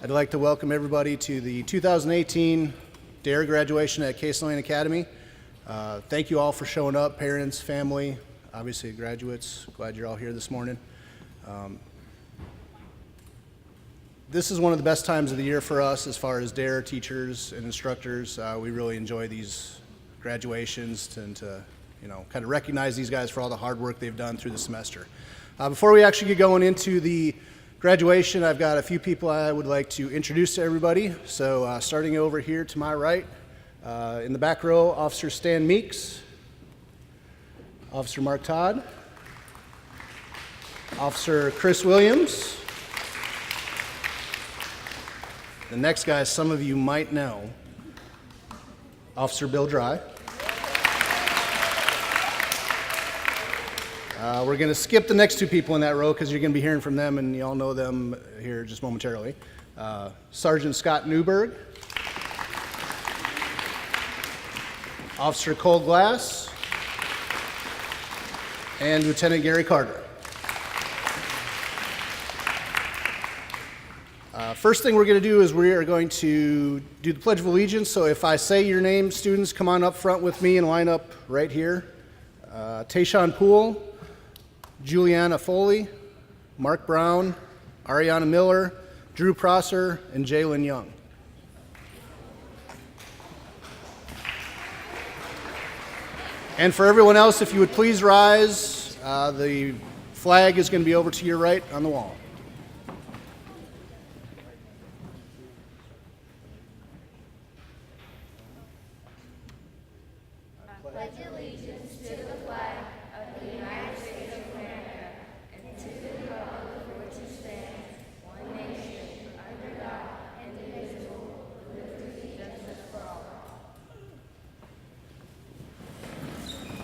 I'd like to welcome everybody to the 2018 DARE graduation at Cason Academy. Thank you all for showing up, parents, family, obviously graduates. Glad you're all here this morning. This is one of the best times of the year for us as far as DARE teachers and instructors. We really enjoy these graduations and to kind of recognize these guys for all the hard work they've done through the semester. Before we actually get going into the graduation, I've got a few people I would like to introduce to everybody. So starting over here to my right, in the back row, Officer Stan Meeks, Officer Mark Todd, Officer Chris Williams. The next guy some of you might know, Officer Bill Dry. We're going to skip the next two people in that row because you're going to be hearing from them, and you all know them here just momentarily. Sergeant Scott Newberg, Officer Cole Glass, and Lieutenant Gary Carter. First thing we're going to do is we are going to do the Pledge of Allegiance. So if I say your name, students, come on up front with me and line up right here. Tayshawn Poole, Juliana Foley, Mark Brown, Ariana Miller, Drew Prosser, and Jalen Young. And for everyone else, if you would please rise, the flag is going to be over to your right on the wall.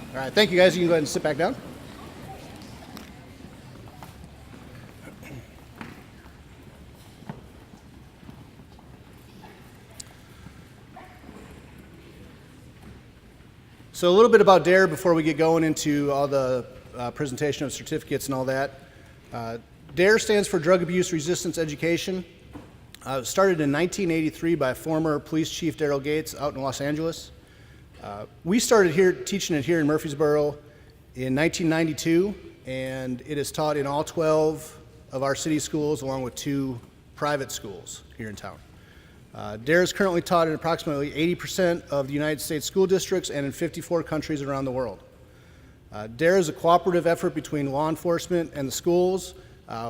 All right, thank you guys. You can go ahead and sit back down. So a little bit about DARE before we get going into all the presentation of certificates and all that. DARE stands for Drug Abuse Resistance Education. It started in 1983 by former Police Chief Daryl Gates out in Los Angeles. We started here teaching it here in Murfreesboro in 1992, and it is taught in all 12 of our city schools along with 2 private schools here in town. DARE is currently taught in approximately 80% of the United States school districts and in 54 countries around the world. DARE is a cooperative effort between law enforcement and the schools.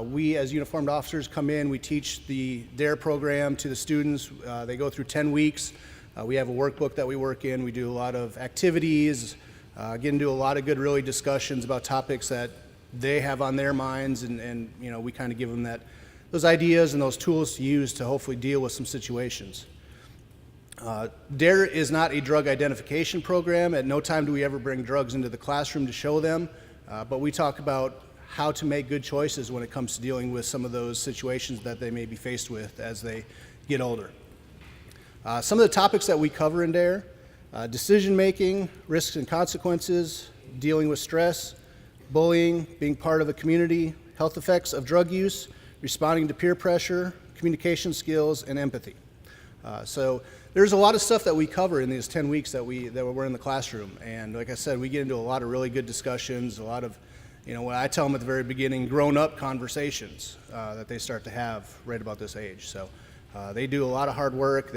We as uniformed officers come in, we teach the DARE program to the students. They go through 10 weeks. We have a workbook that we work in. We do a lot of activities, get into a lot of good really discussions about topics that they have on their minds, and we kind of give them those ideas and those tools to use to hopefully deal with some situations. DARE is not a drug identification program. At no time do we ever bring drugs into the classroom to show them, but we talk about how to make good choices when it comes to dealing with some of those situations that they may be faced with as they get older. Some of the topics that we cover in DARE, decision making, risks and consequences, dealing with stress, bullying, being part of a community, health effects of drug use, responding to peer pressure, communication skills, and empathy. So there's a lot of stuff that we cover in these 10 weeks that we're in the classroom. And like I said, we get into a lot of really good discussions, a lot of, what I tell them at the very beginning, grown-up conversations that they start to have right about this age. So they do a lot of hard work.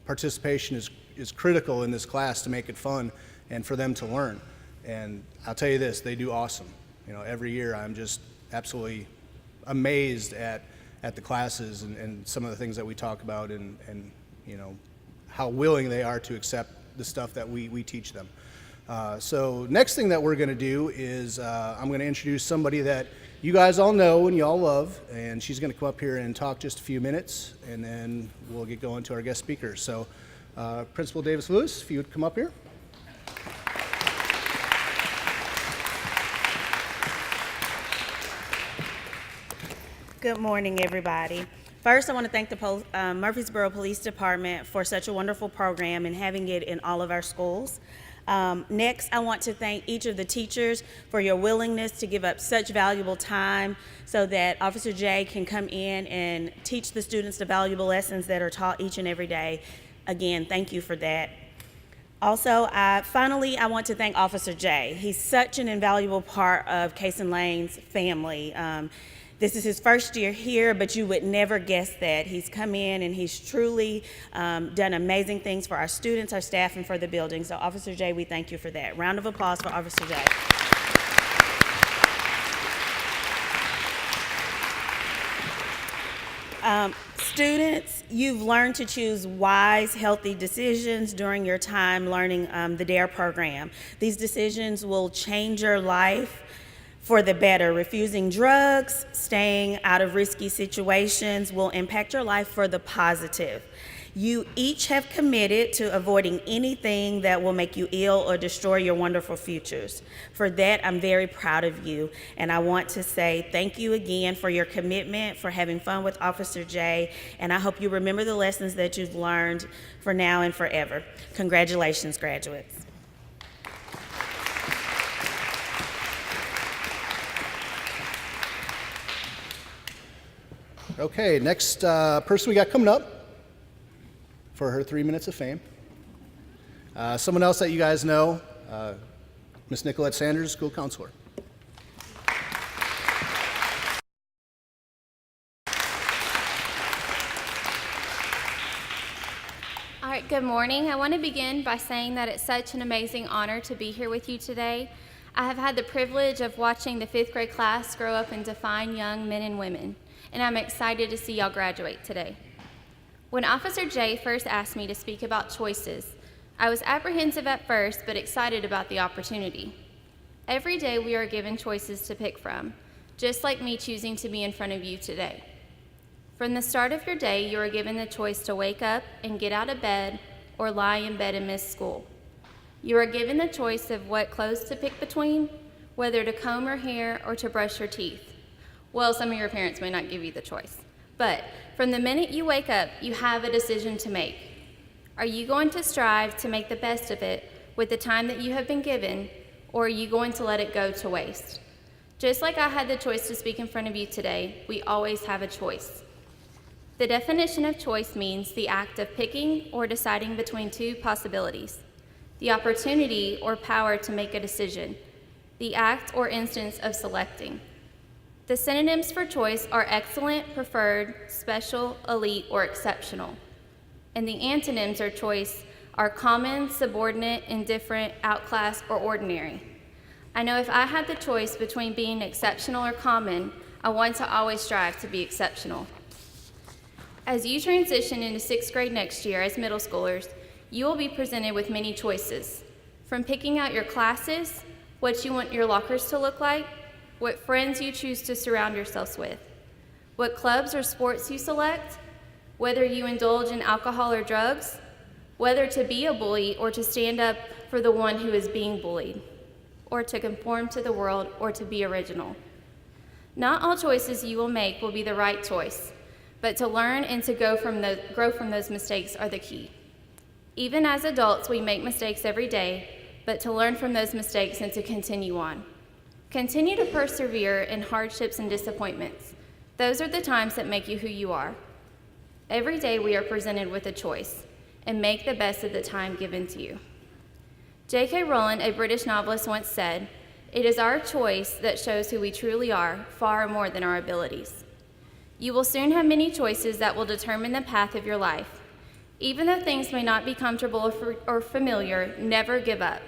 Participation is critical in this class to make it fun and for them to learn. And I'll tell you this, they do awesome. Every year I'm just absolutely amazed at the classes and some of the things that we talk about and how willing they are to accept the stuff that we teach them. So next thing that we're going to do is I'm going to introduce somebody that you guys all know and you all love, and she's going to come up here and talk just a few minutes, and then we'll get going to our guest speakers. So Principal Davis Lewis, if you would come up here. Good morning, everybody. First, I want to thank the Murfreesboro Police Department for such a wonderful program and having it in all of our schools. Next, I want to thank each of the teachers for your willingness to give up such valuable time so that Officer J can come in and teach the students the valuable lessons that are taught each and every day. Again, thank you for that. Also, finally, I want to thank Officer J. He's such an invaluable part of Cason Lane's family. This is his first year here, but you would never guess that. He's come in and he's truly done amazing things for our students, our staff, and for the building. So, Officer J, we thank you for that. Round of applause for Officer J. Students, you've learned to choose wise, healthy decisions during your time learning the DARE program. These decisions will change your life for the better. Refusing drugs, staying out of risky situations will impact your life for the positive. You each have committed to avoiding anything that will make you ill or destroy your wonderful futures. For that, I'm very proud of you, and I want to say thank you again for your commitment, for having fun with Officer J, and I hope you remember the lessons that you've learned for now and forever. Congratulations, graduates. Okay, next person we got coming up for her 3 minutes of fame. Someone else that you guys know, Miss Nicolette Sanders, school counselor. All right, good morning. I want to begin by saying that it's such an amazing honor to be here with you today. I have had the privilege of watching the 5th grade class grow up into fine young men and women, and I'm excited to see y'all graduate today. When Officer J first asked me to speak about choices, I was apprehensive at first, but excited about the opportunity. Every day we are given choices to pick from, just like me choosing to be in front of you today. From the start of your day, you are given the choice to wake up and get out of bed or lie in bed and miss school. You are given the choice of what clothes to pick between, whether to comb your hair or to brush your teeth. Well, some of your parents may not give you the choice. But from the minute you wake up, you have a decision to make. Are you going to strive to make the best of it with the time that you have been given, or are you going to let it go to waste? Just like I had the choice to speak in front of you today, we always have a choice. The definition of choice means the act of picking or deciding between two possibilities, the opportunity or power to make a decision, the act or instance of selecting. The synonyms for choice are excellent, preferred, special, elite, or exceptional. And the antonyms of choice are common, subordinate, indifferent, outclassed, or ordinary. I know if I had the choice between being exceptional or common, I want to always strive to be exceptional. As you transition into 6th grade next year as middle schoolers, you will be presented with many choices, from picking out your classes, what you want your lockers to look like, what friends you choose to surround yourselves with, what clubs or sports you select, whether you indulge in alcohol or drugs, whether to be a bully or to stand up for the one who is being bullied, or to conform to the world or to be original. Not all choices you will make will be the right choice, but to learn and to grow from those mistakes are the key. Even as adults, we make mistakes every day, but to learn from those mistakes and to continue on. Continue to persevere in hardships and disappointments. Those are the times that make you who you are. Every day we are presented with a choice, and make the best of the time given to you. J.K. Rowling, a British novelist, once said, "It is our choice that shows who we truly are, far more than our abilities." You will soon have many choices that will determine the path of your life. Even though things may not be comfortable or familiar, never give up.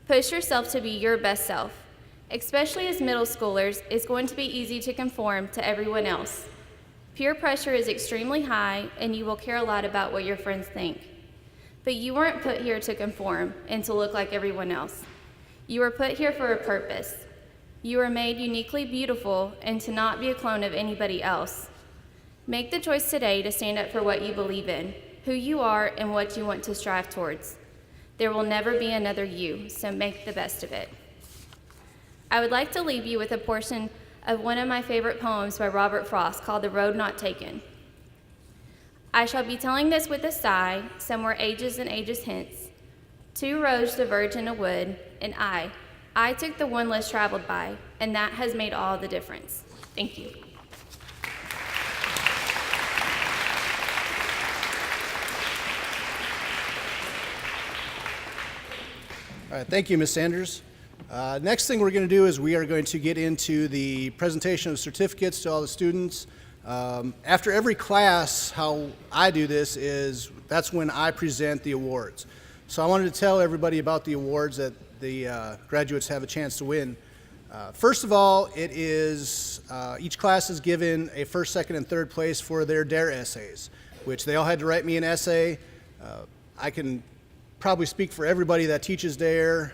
Push yourself to be your best self. Especially as middle schoolers, it's going to be easy to conform to everyone else. Peer pressure is extremely high, and you will care a lot about what your friends think. But you weren't put here to conform and to look like everyone else. You were put here for a purpose. You were made uniquely beautiful and to not be a clone of anybody else. Make the choice today to stand up for what you believe in, who you are, and what you want to strive towards. There will never be another you, so make the best of it. I would like to leave you with a portion of one of my favorite poems by Robert Frost called The Road Not Taken. I shall be telling this with a sigh, somewhere ages and ages hence, Two roads diverge in a wood, and I took the one less traveled by, and that has made all the difference. Thank you. All right, thank you, Ms. Sanders. Next thing we're going to do is we are going to get into the presentation of certificates to all the students. After every class, how I do this is that's when I present the awards. So I wanted to tell everybody about the awards that the graduates have a chance to win. First of all, it is each class is given a first, second, and third place for their DARE essays, which they all had to write me an essay. I can probably speak for everybody that teaches DARE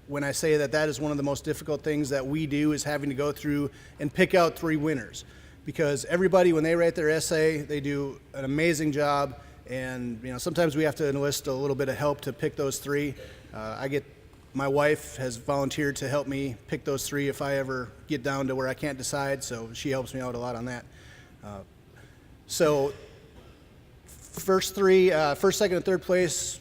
when I say that that is one of the most difficult things that we do, is having to go through and pick out 3 winners. Because everybody, when they write their essay, they do an amazing job, and sometimes we have to enlist a little bit of help to pick those 3. My wife has volunteered to help me pick those 3 if I ever get down to where I can't decide, so she helps me out a lot on that. So first 3, first, second, and third place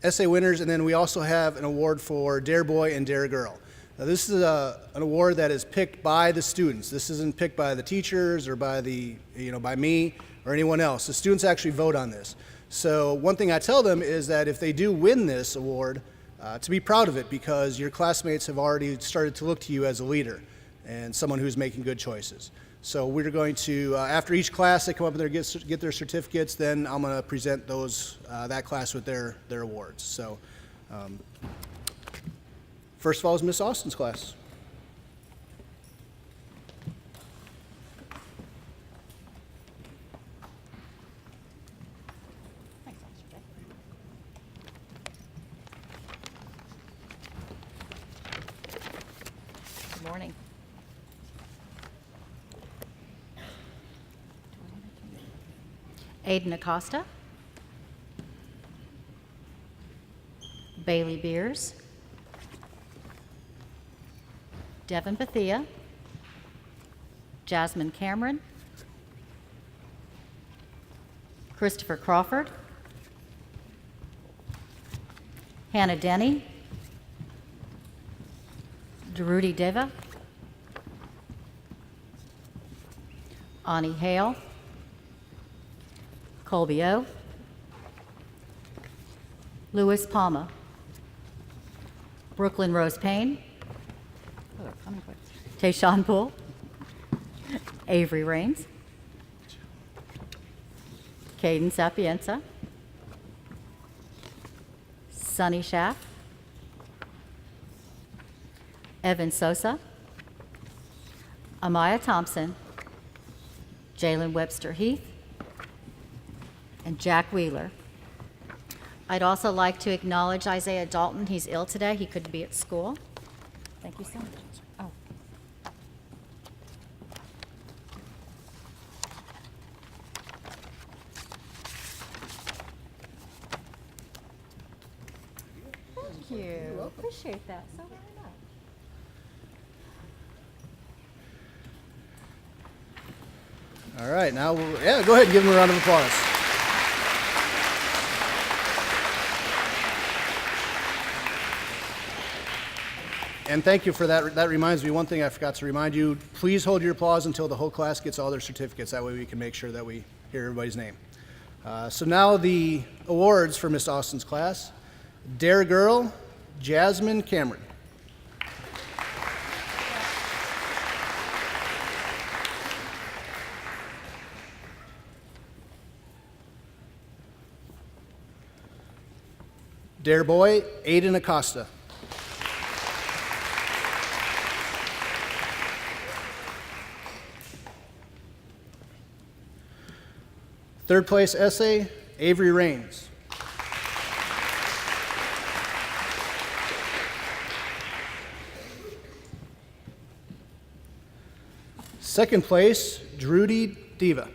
essay winners, and then we also have an award for DARE Boy and DARE Girl. Now, this is an award that is picked by the students. This isn't picked by the teachers or by by me or anyone else. The students actually vote on this. So one thing I tell them is that if they do win this award, to be proud of it, because your classmates have already started to look to you as a leader and someone who's making good choices. So we're going to, after each class, they come up and get their certificates, then I'm going to present that class with their awards. So first of all is Miss Austin's class. Good morning. Waad Akasha, Bailey Beers, Devin Bethia, Jasmine Cameron, Christopher Crawford, Hannah Denny, Dhruti Deva, Ani Hale, Colby O, Louis Palma, Brooklyn Rose Payne, Tayshawn Poole, Avery Rains, Caden Sapienza, Sunny Schaff, Evan Sosa, Amaya Thompson, Jalen Webster Heath, and Jack Wheeler. I'd also like to acknowledge Isaiah Dalton. He's ill today. He couldn't be at school. Thank you so much. Oh. Thank you. Appreciate that so very much. All right, now, go ahead and give them a round of applause. And thank you for that. That reminds me, one thing I forgot to remind you, please hold your applause until the whole class gets all their certificates. That way we can make sure that we hear everybody's name. So now the awards for Miss Austin's class. DARE Girl, Jasmine Cameron. DARE Boy, Waad Akasha. Third place essay, Avery Rains. Second place, Dhruti Deva.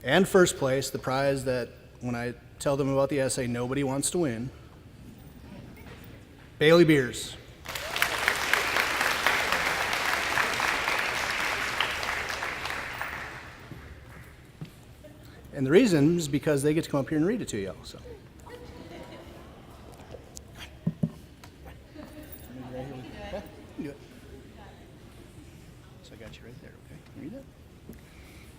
And first place, the prize that when I tell them about the essay, nobody wants to win, Bailey Beers. And the reason is because they get to come up here and read it to y'all. So. So I got you right there, okay? Read it.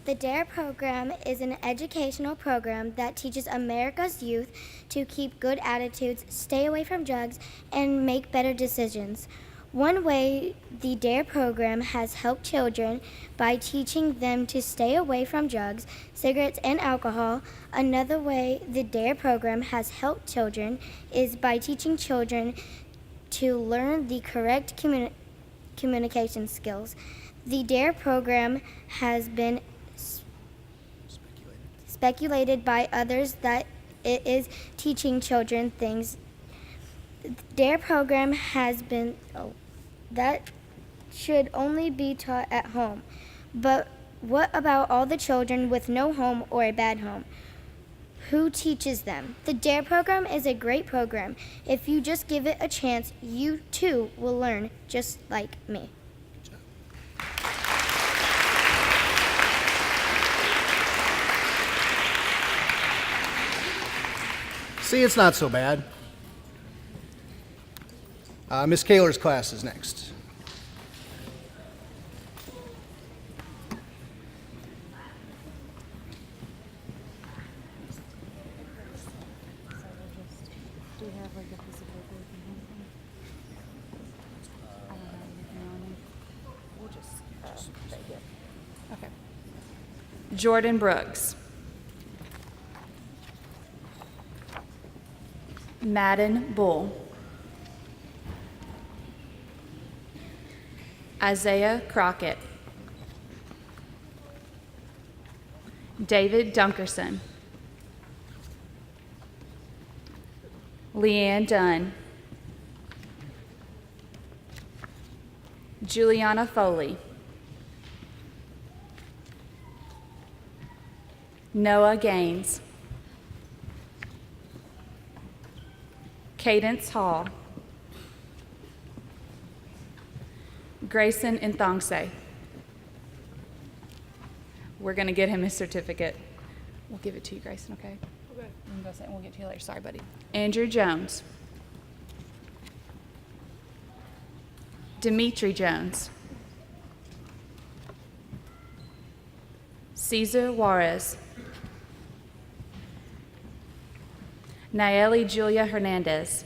The DARE program is an educational program that teaches America's youth to keep good attitudes, stay away from drugs, and make better decisions. One way the DARE program has helped children by teaching them to stay away from drugs, cigarettes, and alcohol. Another way the DARE program has helped children is by teaching children to learn the correct communication skills. The DARE program has been speculated by others that it is teaching children things. DARE program has been that should only be taught at home. But what about all the children with no home or a bad home? Who teaches them? The DARE program is a great program. If you just give it a chance, you too will learn just like me. See, it's not so bad. Miss Kaler's class is next. Jordan Brooks. Madden Bull. Isaiah Crockett. David Dunkerson. Leanne Dunn. Juliana Foley. Noah Gaines. Cadence Hall. Grayson Nthongse. We're going to get him his certificate. We'll give it to you, Grayson, okay? Okay. You can go sit and we'll get to you later. Sorry, buddy. Andrew Jones. Dimitri Jones. Cesar Juarez. Nayeli Julia Hernandez.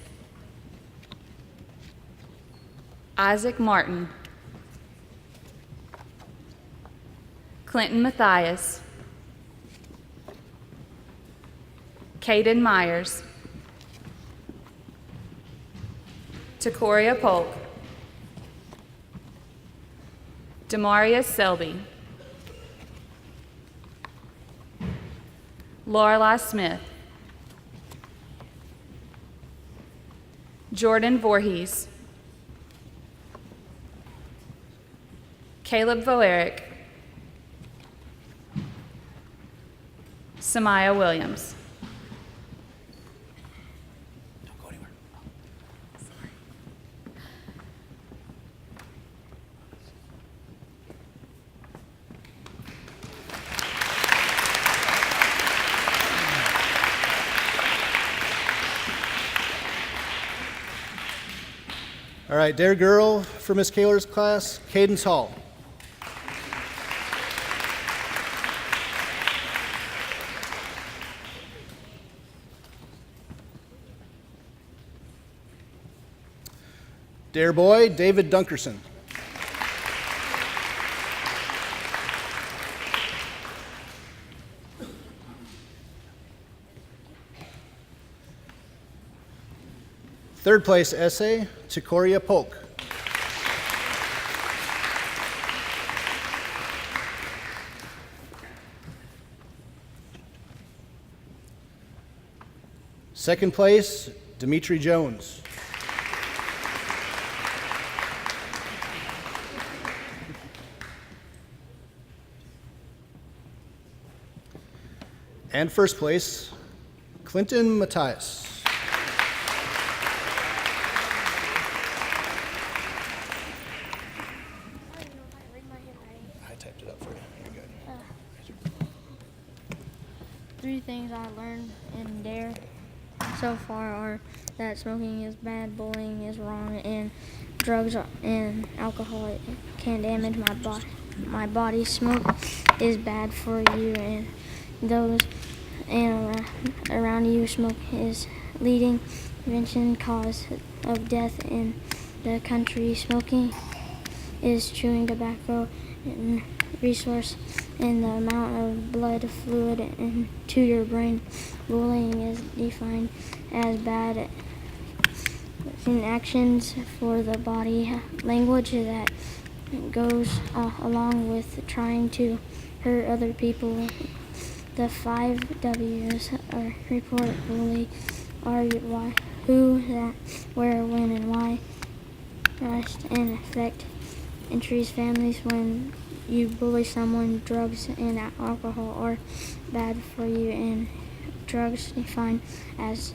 Isaac Martin. Clinton Matthias. Caden Myers. Takoria Polk. Demarius Selby. Lorelai Smith. Jordan Voorhees. Caleb Voerick. Samaya Williams. Don't go anywhere. All right, Dare Girl for Miss Kaler's class, Cadence Hall. Dare Boy, David Dunkerson. Third place essay, Takoria Polk. Second place, Dimitri Jones. And first place, Clinton Matthias. I typed it up for you. You're good. three things I learned in DARE so far are that smoking is bad, bullying is wrong, and drugs and alcohol can damage my body. Smoke is bad for you and those around you. Smoke is leading prevention cause of death in the country. Smoking is chewing tobacco and resource in the amount of blood fluid into your brain. Bullying is defined as bad in actions for the body language that goes along with trying to hurt other people. The 5 W's are report, bully, are why, who, that, where, when, and why. Rest and affect entries families when you bully someone. Drugs and alcohol are bad for you, and drugs defined as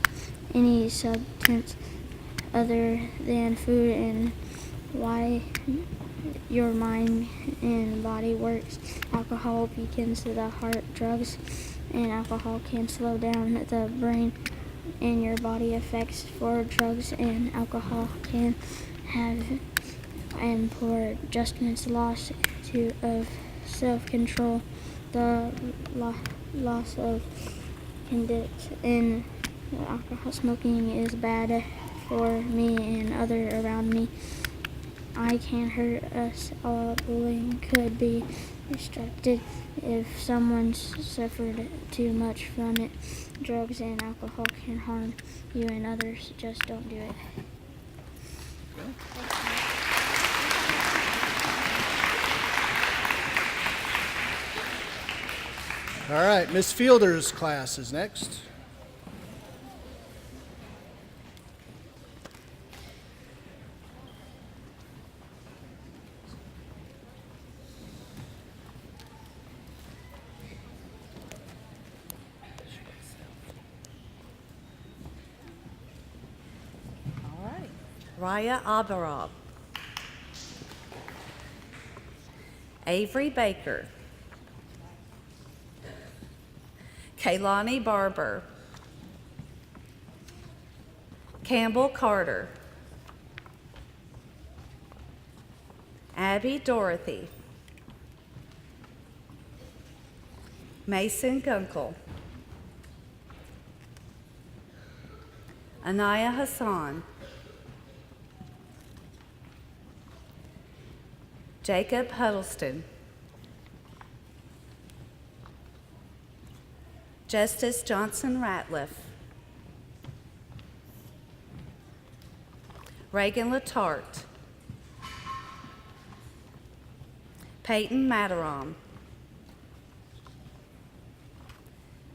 any substance other than food and why your mind and body works. Alcohol weakens the heart. Drugs and alcohol can slow down the brain and your body. Effects for drugs and alcohol can have and poor adjustments, loss of self-control, the loss of conduct, and alcohol. Smoking is bad for me and other around me. I can hurt us all. Bullying could be restricted if someone suffered too much from it. Drugs and alcohol can harm you and others. Just don't do it. All right, Miss Fielder's class is next. Raya Abarab, Avery Baker, Kaylani Barber, Campbell Carter, Abby Dorothy, Mason Gunkel, Anaya Hassan, Jacob Huddleston, Justice Johnson Ratliff, Reagan Latart, Peyton Mataram,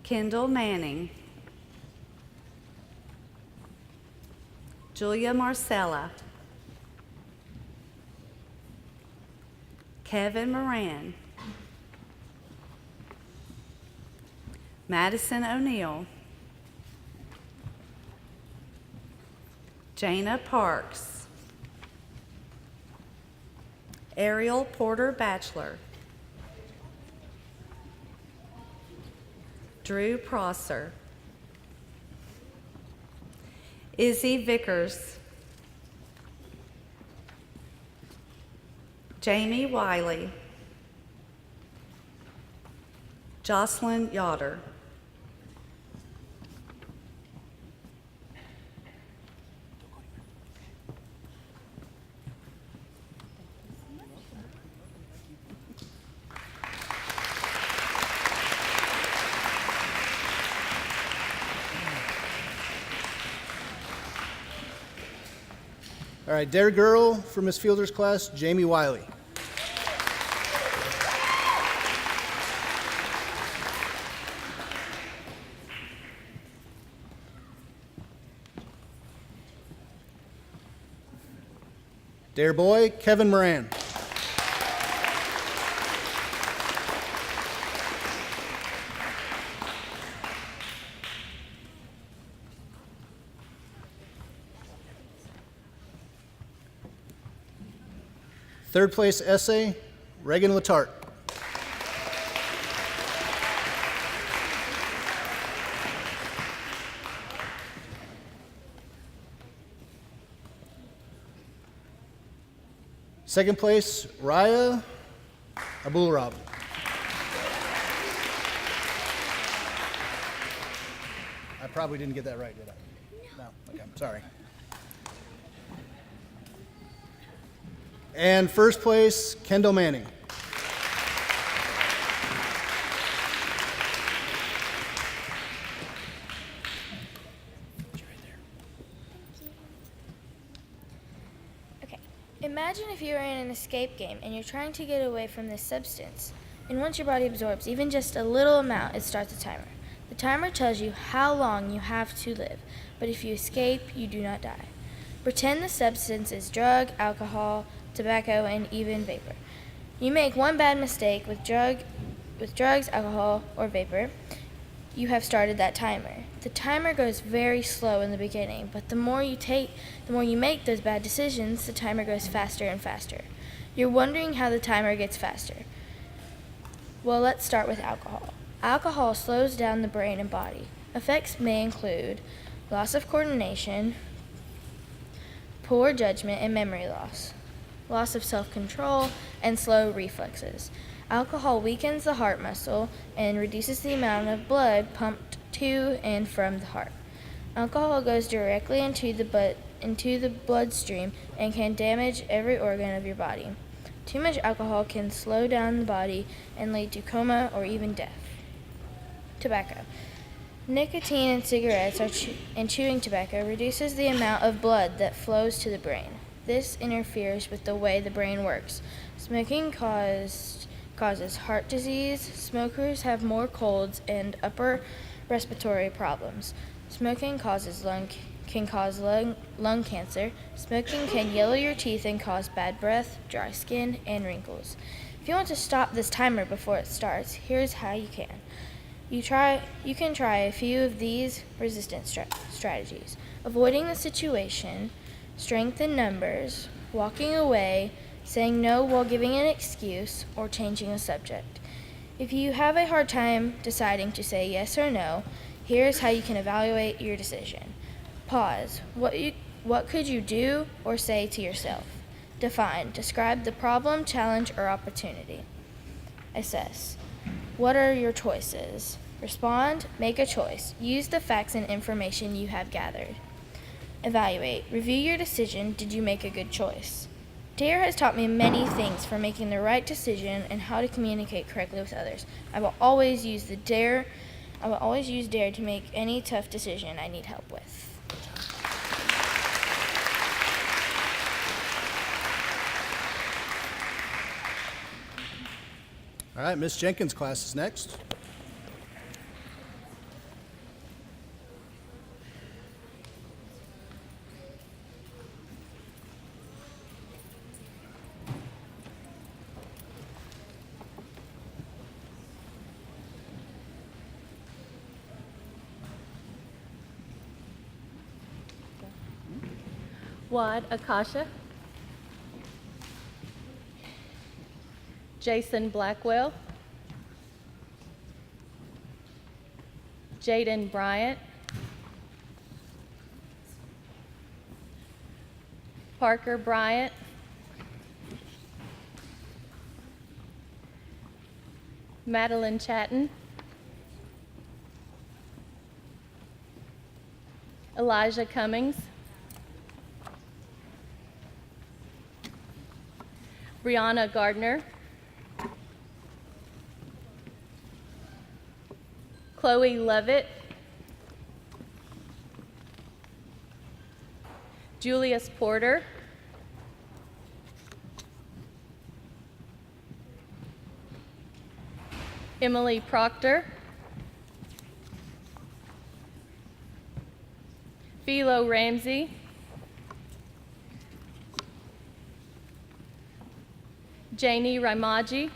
Kendall Manning, Julia Marcella, Kevin Moran, Madison O'Neill, Jana Parks, Ariel Porter Batchelor, Drew Prosser, Izzy Vickers, Jamie Wiley, Jocelyn Yoder, All right, Dare Girl for Miss Fielder's class, Jamie Wiley. Dare Boy, Kevin Moran. Third place essay, Reagan Latart. Second place, Raya Abulrab. I probably didn't get that right, did I? No. Okay, sorry. And first place, Kendall Manning. Okay, imagine if you are in an escape game and you're trying to get away from this substance. And once your body absorbs even just a little amount, it starts a timer. The timer tells you how long you have to live, but if you escape, you do not die. Pretend the substance is drug, alcohol, tobacco, and even vapor. You make one bad mistake with drugs, alcohol, or vapor, you have started that timer. The timer goes very slow in the beginning, but the more you make those bad decisions, the timer goes faster and faster. You're wondering how the timer gets faster. Well, let's start with alcohol. Alcohol slows down the brain and body. Effects may include loss of coordination, poor judgment and memory loss of self-control, and slow reflexes. Alcohol weakens the heart muscle and reduces the amount of blood pumped to and from the heart. Alcohol goes directly into the bloodstream and can damage every organ of your body. Too much alcohol can slow down the body and lead to coma or even death. Tobacco. Nicotine in cigarettes and chewing tobacco reduces the amount of blood that flows to the brain. This interferes with the way the brain works. Smoking causes heart disease. Smokers have more colds and upper respiratory problems. Smoking can cause lung cancer. Smoking can yellow your teeth and cause bad breath, dry skin, and wrinkles. If you want to stop this timer before it starts, here's how you can. You can try a few of these resistance strategies: avoiding the situation, strength in numbers, walking away, saying no while giving an excuse, or changing the subject. If you have a hard time deciding to say yes or no, here's how you can evaluate your decision. Pause. What could you do or say to yourself? Define. Describe the problem, challenge, or opportunity. Assess. What are your choices? Respond. Make a choice. Use the facts and information you have gathered. Evaluate. Review your decision. Did you make a good choice? DARE has taught me many things, from making the right decision and how to communicate correctly with others. I will always use DARE to make any tough decision I need help with. All right, Miss Jenkins' class is next. Waad Akasha, Jason Blackwell, Jaden Bryant, Parker Bryant, Madeline Chatton, Elijah Cummings, Brianna Gardner, Chloe Levitt, Julius Porter, Emily Proctor, Philo Ramsey, Janie Raimaji,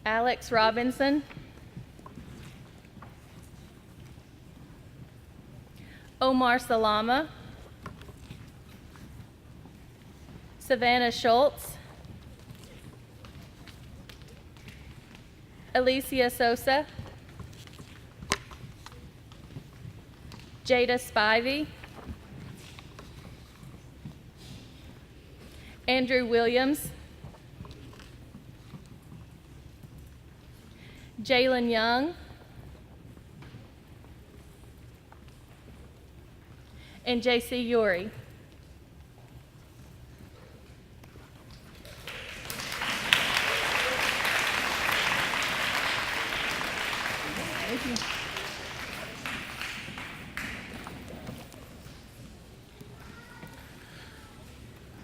Alex Robinson, Omar Salama, Savannah Schultz, Alicia Sosa, Jada Spivey, Andrew Williams, Jalen Young, and J.C. Uri.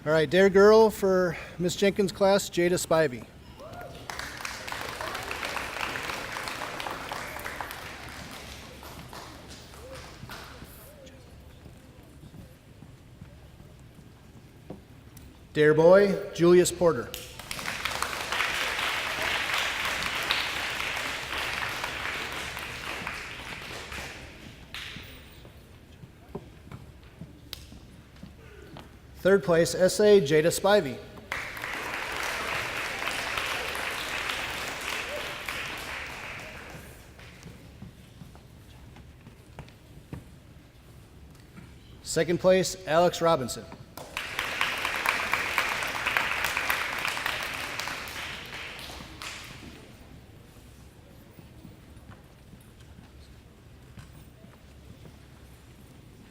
All right, Dare Girl for Miss Jenkins' class, Jada Spivey. Dare Boy, Julius Porter. Third place, essay, Jada Spivey. Second place, Alex Robinson.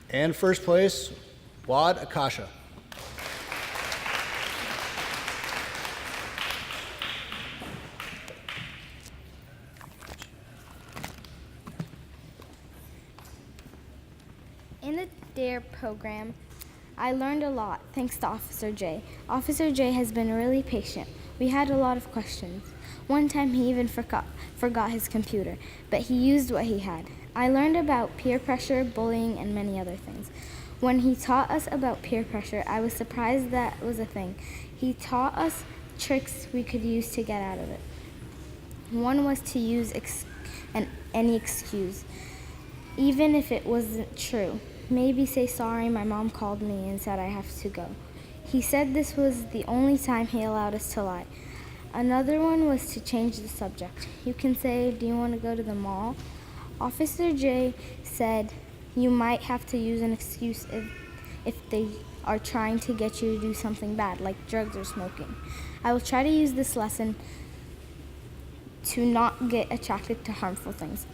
And first place, Waad Akasha. In the DARE program, I learned a lot thanks to Officer J. Officer J has been really patient. We had a lot of questions. One time he even forgot his computer, but he used what he had. I learned about peer pressure, bullying, and many other things. When he taught us about peer pressure, I was surprised that was a thing. He taught us tricks we could use to get out of it. One was to use any excuse, even if it wasn't true. Maybe say, sorry, my mom called me and said I have to go. He said this was the only time he allowed us to lie. Another one was to change the subject. You can say, do you want to go to the mall? Officer J said you might have to use an excuse if they are trying to get you to do something bad, like drugs or smoking. I will try to use this lesson to not get attracted to harmful things.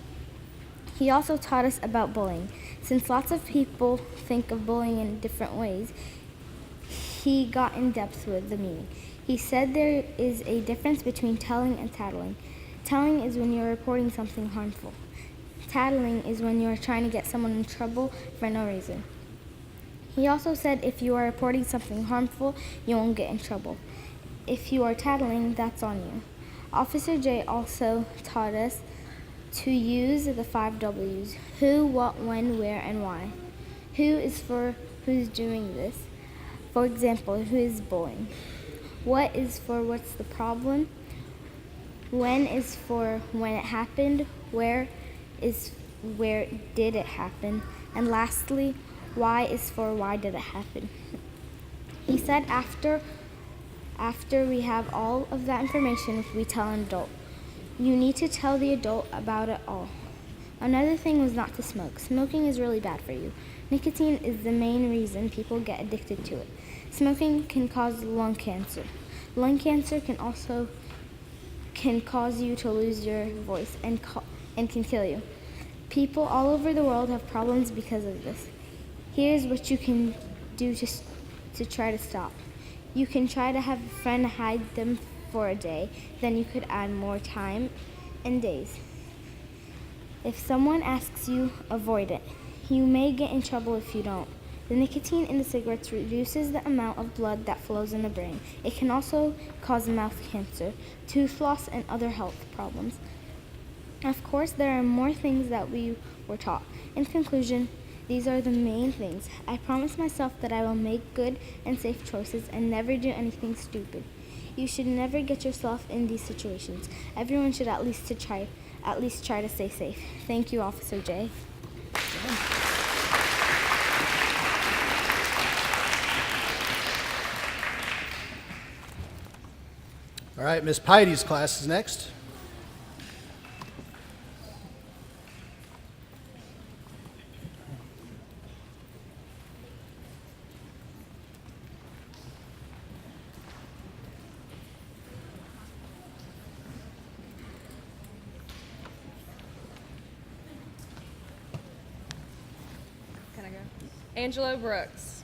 He also taught us about bullying. Since lots of people think of bullying in different ways, he got in depth with the meaning. He said there is a difference between telling and tattling. Telling is when you're reporting something harmful. Tattling is when you are trying to get someone in trouble for no reason. He also said if you are reporting something harmful, you won't get in trouble. If you are tattling, that's on you. Officer J also taught us to use the 5 W's: who, what, when, where, and why. Who is for who's doing this. For example, who is bullying. What is for what's the problem. When is for when it happened. Where is where did it happen. And lastly, why is for why did it happen. He said after we have all of that information, we tell an adult. You need to tell the adult about it all. Another thing was not to smoke. Smoking is really bad for you. Nicotine is the main reason people get addicted to it. Smoking can cause lung cancer. Lung cancer can cause you to lose your voice and can kill you. People all over the world have problems because of this. Here's what you can do to try to stop. You can try to have a friend hide them for a day, then you could add more time and days. If someone asks you, avoid it. You may get in trouble if you don't. The nicotine in the cigarettes reduces the amount of blood that flows in the brain. It can also cause mouth cancer, tooth loss, and other health problems. Of course, there are more things that we were taught. In conclusion, these are the main things. I promise myself that I will make good and safe choices and never do anything stupid. You should never get yourself in these situations. Everyone should at least try to stay safe. Thank you, Officer J. All right, Miss Piety's class is next. Angelo Brooks.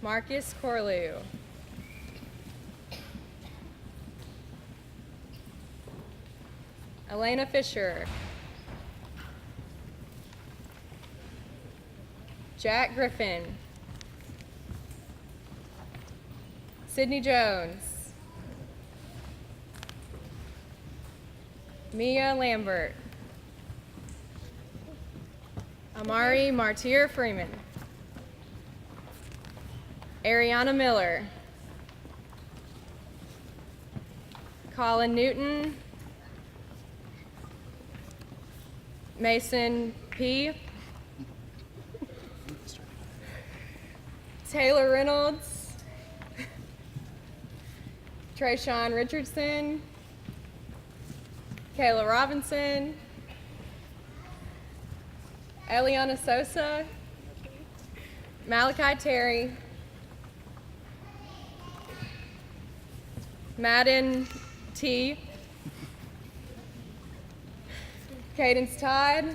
Marcus Corlew. Elena Fisher. Jack Griffin. Sydney Jones. Mia Lambert. Amari Martyr Freeman. Ariana Miller. Colin Newton. Mason P. Taylor Reynolds. Trayshawn Richardson. Kayla Robinson. Eliana Sosa. Malachi Terry. Madden T. Cadence Todd.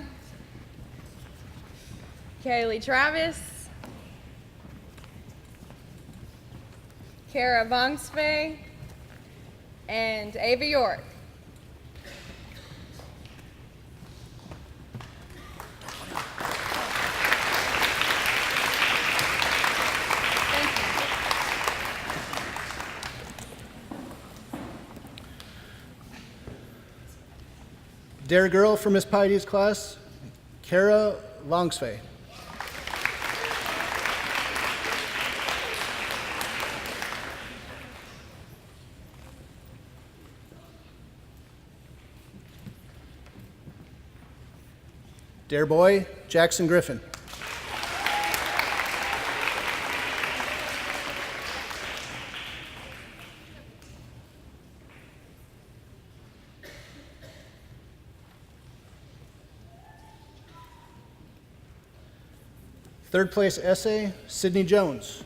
Kaylee Travis. Kara Vongspe. And Ava York. Dare girl for Miss Piety's class, Kara Vongspe. Dare boy, Jackson Griffin. Third place essay, Sydney Jones.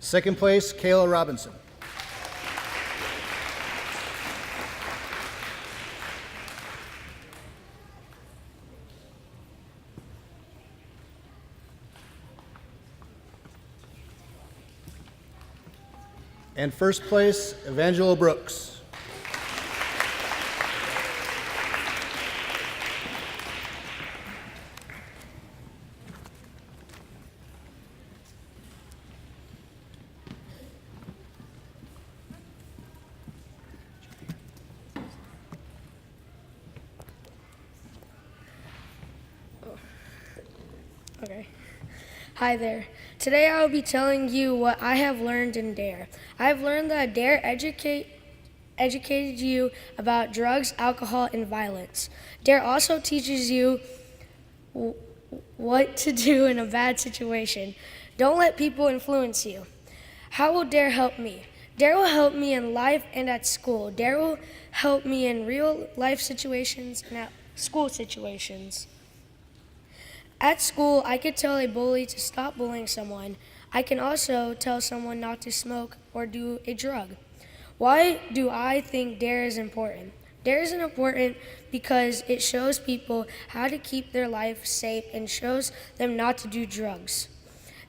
Second place, Kayla Robinson. And first place, Evangelos Brooks. Okay. Hi there. Today I will be telling you what I have learned in DARE. I have learned that DARE educated you about drugs, alcohol, and violence. DARE also teaches you what to do in a bad situation. Don't let people influence you. How will DARE help me? DARE will help me in life and at school. DARE will help me in real life situations and at school situations. At school, I could tell a bully to stop bullying someone. I can also tell someone not to smoke or do a drug. Why do I think DARE is important? DARE is important because it shows people how to keep their life safe and shows them not to do drugs.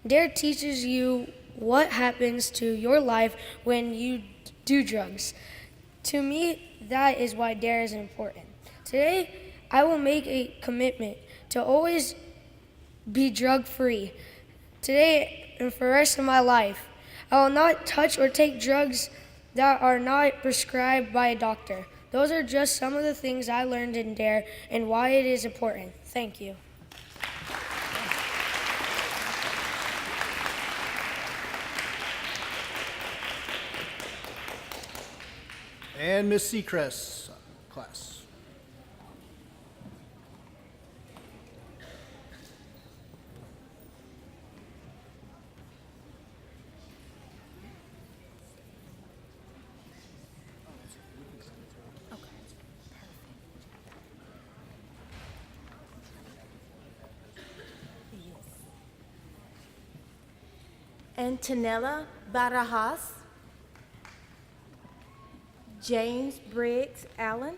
DARE teaches you what happens to your life when you do drugs. To me, that is why DARE is important. Today, I will make a commitment to always be drug-free. Today and for the rest of my life, I will not touch or take drugs that are not prescribed by a doctor. Those are just some of the things I learned in DARE and why it is important. Thank you. And Miss Secrest's class. Antonella Barajas, James Briggs Allen,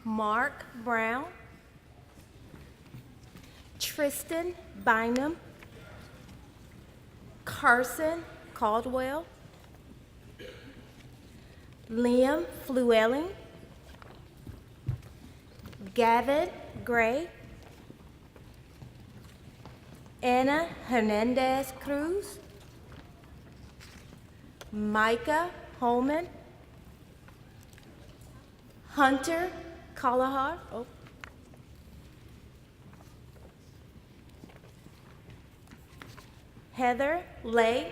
Mark Brown, Tristan Bynum, Carson Caldwell, Liam Flewelling, Gavin Gray, Anna Hernandez Cruz, Micah Holman, Hunter Kalahar, Heather Lay,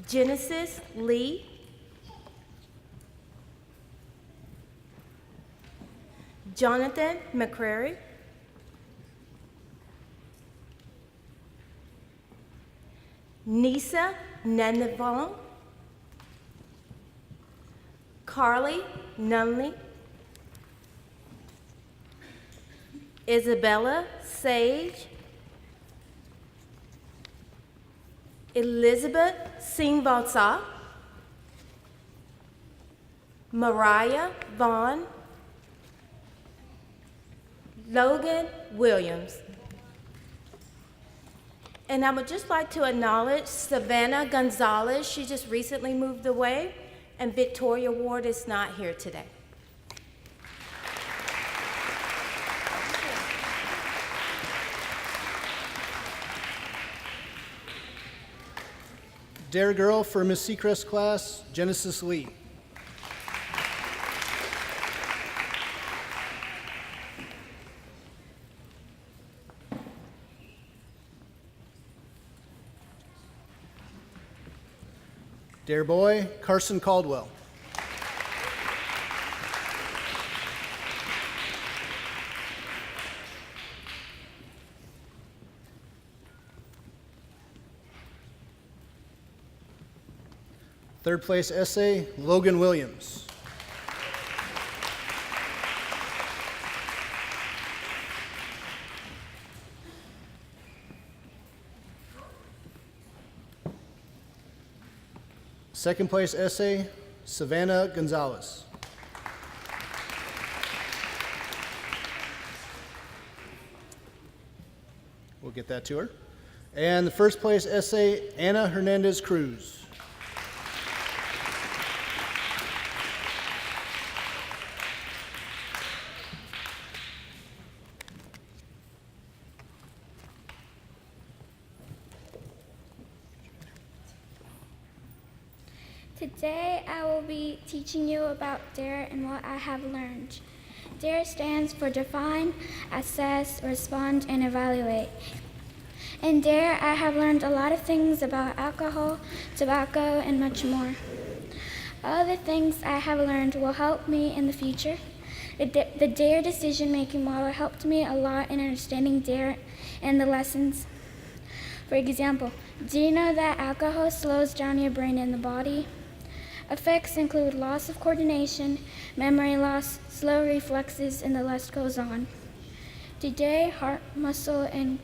Genesis Lee, Jonathan McCrary, Nisa Nanavong, Carly Nunley, Isabella Sage, Elizabeth Singvalsa, Mariah Vaughn, Logan Williams. And I would just like to acknowledge Savannah Gonzalez. She just recently moved away, and Victoria Ward is not here today. Dare Girl for Miss Secrest class, Genesis Lee. Dare Boy, Carson Caldwell. Third place essay, Logan Williams. Second place essay, Savannah Gonzalez. We'll get that to her. And the first place essay, Anna Hernandez Cruz. Today I will be teaching you about DARE and what I have learned. DARE stands for Define, Assess, Respond, and Evaluate. In DARE, I have learned a lot of things about alcohol, tobacco, and much more. All the things I have learned will help me in the future. The DARE decision-making model helped me a lot in understanding DARE and the lessons. For example, do you know that alcohol slows down your brain and the body? Effects include loss of coordination, memory loss, slow reflexes, and the list goes on. Today, heart muscle and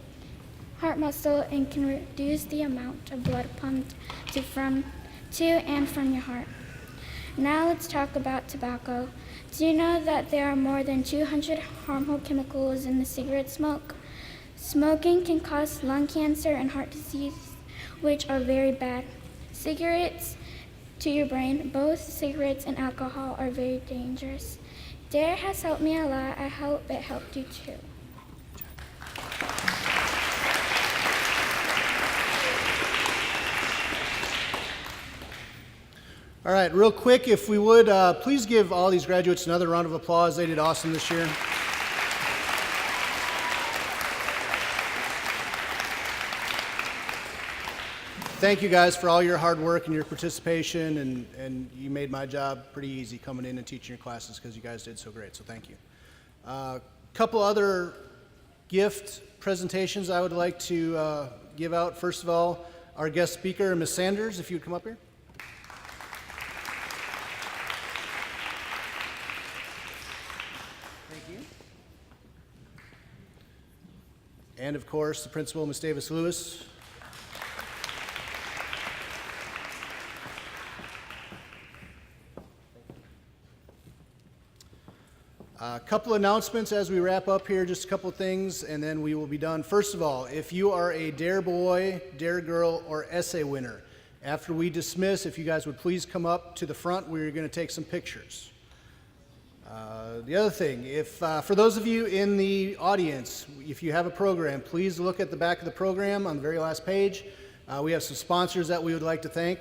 can reduce the amount of blood pumped to and from your heart. Now let's talk about tobacco. Do you know that there are more than 200 harmful chemicals in the cigarette smoke? Smoking can cause lung cancer and heart disease, which are very bad. Cigarettes to your brain, both cigarettes and alcohol are very dangerous. DARE has helped me a lot. I hope it helped you too. All right, real quick, if we would, please give all these graduates another round of applause. They did awesome this year. Thank you guys for all your hard work and your participation, and you made my job pretty easy coming in and teaching your classes because you guys did so great, so thank you. A couple other gift presentations I would like to give out. First of all, our guest speaker, Ms. Sanders, if you would come up here. and of course, the principal, Ms. Davis-Lewis. A couple announcements as we wrap up here, just a couple things, and then we will be done. First of all, if you are a Dare Boy, Dare Girl, or essay winner, after we dismiss, if you guys would please come up to the front, we're going to take some pictures. The other thing, if for those of you in the audience, if you have a program, please look at the back of the program on the very last page. We have some sponsors that we would like to thank.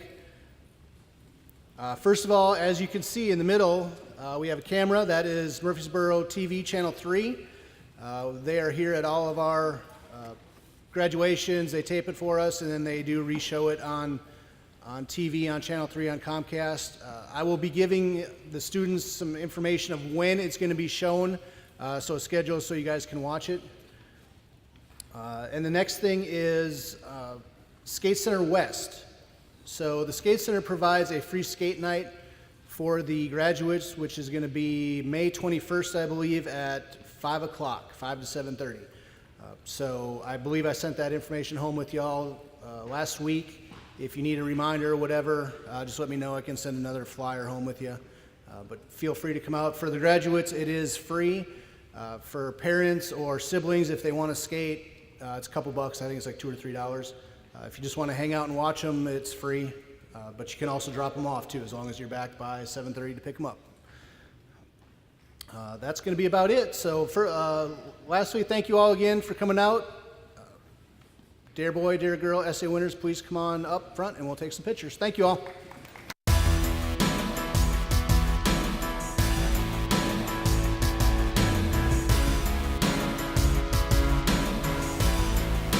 First of all, as you can see in the middle, we have a camera. That is Murfreesboro TV Channel 3. They are here at all of our graduations. They tape it for us, and then they do re-show it on TV, on Channel 3, on Comcast. I will be giving the students some information of when it's going to be shown, so a schedule so you guys can watch it. And the next thing is Skate Center West. So the Skate Center provides a free skate night for the graduates, which is going to be May 21st, I believe, at 5 o'clock, 5 to 7:30. So I believe I sent that information home with y'all last week. If you need a reminder or whatever, just let me know. I can send another flyer home with you. But feel free to come out. For the graduates, it is free. For parents or siblings, if they want to skate, it's a couple bucks. I think it's like $2 or $3. If you just want to hang out and watch them, it's free. But you can also drop them off too, as long as you're back by 7:30 to pick them up. That's going to be about it. So lastly, thank you all again for coming out. Dare Boy, Dare Girl, essay winners, please come on up front and we'll take some pictures. Thank you all.